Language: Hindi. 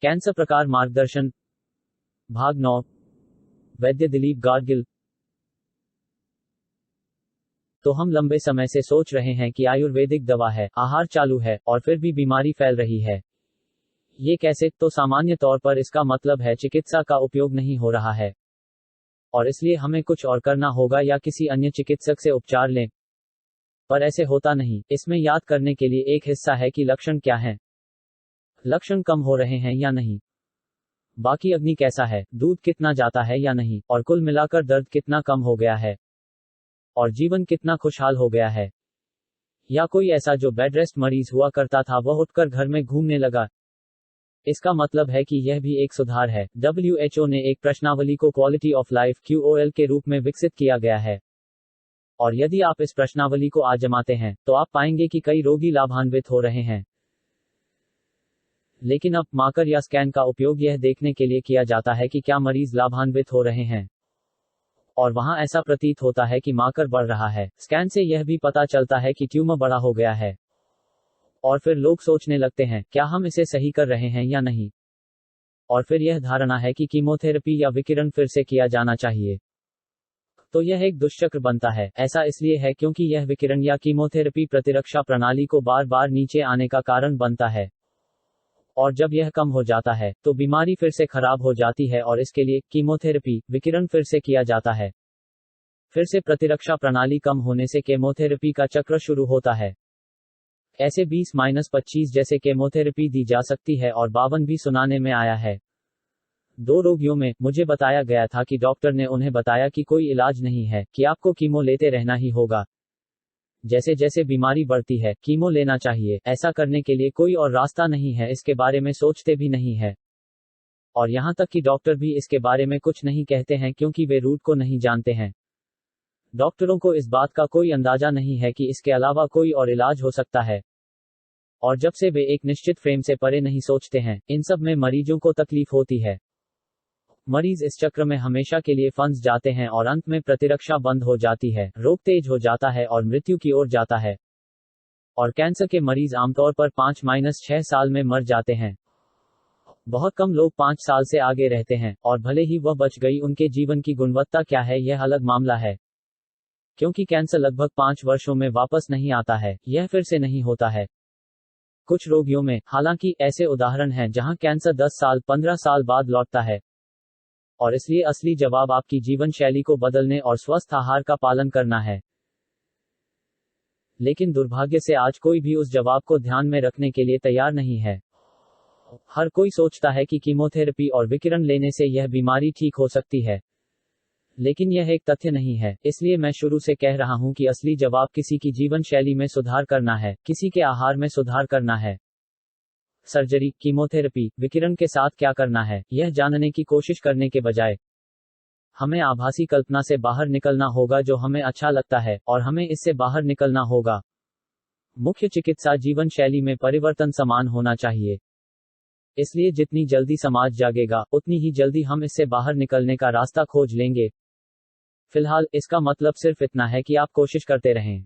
कैंसर प्रकार मार्गदर्शन भाग 9 वैद्य दिलीप गाडगिल। तो हम लंबे समय से सोच रहे हैं कि आयुर्वेदिक दवा है, आहार चालू है, और फिर भी बीमारी फैल रही है। ये कैसे? तो सामान्य तौर पर इसका मतलब है चिकित्सा का उपयोग नहीं हो रहा है और इसलिए हमें कुछ और करना होगा या किसी अन्य चिकित्सक से उपचार लें। पर ऐसे होता नहीं। इसमें याद करने के लिए एक हिस्सा है कि लक्षण क्या हैं। लक्षण कम हो रहे हैं या नहीं, बाकी अग्नि कैसा है, दूध कितना जाता है या नहीं, और कुल मिलाकर दर्द कितना कम हो गया है और जीवन कितना खुशहाल हो गया है। या कोई ऐसा जो बेड रेस्ट मरीज हुआ करता था वह उठकर घर में घूमने लगा। इसका मतलब है कि यह भी एक सुधार है। WHO ने एक प्रश्नावली को क्वालिटी ऑफ लाइफ QOL के रूप में विकसित किया गया है और यदि आप इस प्रश्नावली को आजमाते हैं तो आप पाएंगे कि कई रोगी लाभान्वित हो रहे हैं। लेकिन अब मार्कर या स्कैन का उपयोग यह देखने के लिए किया जाता है कि क्या मरीज लाभान्वित हो रहे हैं और वहां ऐसा प्रतीत होता है कि मार्कर बढ़ रहा है। स्कैन से यह भी पता चलता है कि ट्यूमर बड़ा हो गया है और फिर लोग सोचने लगते हैं क्या हम इसे सही कर रहे हैं या नहीं, और फिर यह धारणा है कि कीमोथेरेपी या विकिरण फिर से किया जाना चाहिए। तो यह एक दुष्चक्र बनता है। ऐसा इसलिए है क्योंकि यह विकिरण या कीमोथेरेपी प्रतिरक्षा प्रणाली को बार बार नीचे आने का कारण बनता है और जब यह कम हो जाता है तो बीमारी फिर से खराब हो जाती है और इसके लिए कीमोथेरेपी विकिरण फिर से किया जाता है। फिर से प्रतिरक्षा प्रणाली कम होने से केमोथेरेपी का चक्र शुरू होता है। ऐसे 20-25 जैसे केमोथेरेपी दी जा सकती है और 52 भी सुनाने में आया है। 2 रोगियों में मुझे बताया गया था कि डॉक्टर ने उन्हें बताया कि कोई इलाज नहीं है, कि आपको कीमो लेते रहना ही होगा। जैसे जैसे बीमारी बढ़ती है कीमो लेना चाहिए, ऐसा करने के लिए कोई और रास्ता नहीं है, इसके बारे में सोचते भी नहीं है। और यहां तक कि डॉक्टर भी इसके बारे में कुछ नहीं कहते हैं क्योंकि वे रूट को नहीं जानते हैं। डॉक्टरों को इस बात का कोई अंदाजा नहीं है कि इसके अलावा कोई और इलाज हो सकता है और जब से वे एक निश्चित फ्रेम से परे नहीं सोचते हैं, इन सब में मरीजों को तकलीफ होती है। मरीज इस चक्र में हमेशा के लिए फंस जाते हैं और अंत में प्रतिरक्षा बंद हो जाती है, रोग तेज हो जाता है और मृत्यु की ओर जाता है। और कैंसर के मरीज आमतौर पर 5-6 साल में मर जाते हैं। बहुत कम लोग 5 साल से आगे रहते हैं और भले ही वह बच गई, उनके जीवन की गुणवत्ता क्या है यह अलग मामला है, क्योंकि कैंसर लगभग 5 वर्षों में वापस नहीं आता है, यह फिर से नहीं होता है। कुछ रोगियों में हालांकि ऐसे उदाहरण हैं जहां कैंसर 10 साल 15 साल बाद लौटता है और इसलिए असली जवाब आपकी जीवन शैली को बदलने और स्वस्थ आहार का पालन करना है। लेकिन दुर्भाग्य से आज कोई भी उस जवाब को ध्यान में रखने के लिए तैयार नहीं है। हर कोई सोचता है कि कीमोथेरेपी और विकिरण लेने से यह बीमारी ठीक हो सकती है, लेकिन यह एक तथ्य नहीं है। इसलिए मैं शुरू से कह रहा हूं कि असली जवाब किसी की जीवन शैली में सुधार करना है, किसी के आहार में सुधार करना है। सर्जरी, कीमोथेरेपी, विकिरण के साथ क्या करना है, यह जानने की कोशिश करने के बजाय हमें आभासी कल्पना से बाहर निकलना होगा जो हमें अच्छा लगता है और हमें इससे बाहर निकलना होगा। मुख्य चिकित्सा जीवन शैली में परिवर्तन समान होना चाहिए। इसलिए जितनी जल्दी समाज जागेगा उतनी ही जल्दी हम इससे बाहर निकलने का रास्ता खोज लेंगे। फिलहाल इसका मतलब सिर्फ इतना है कि आप कोशिश करते रहें।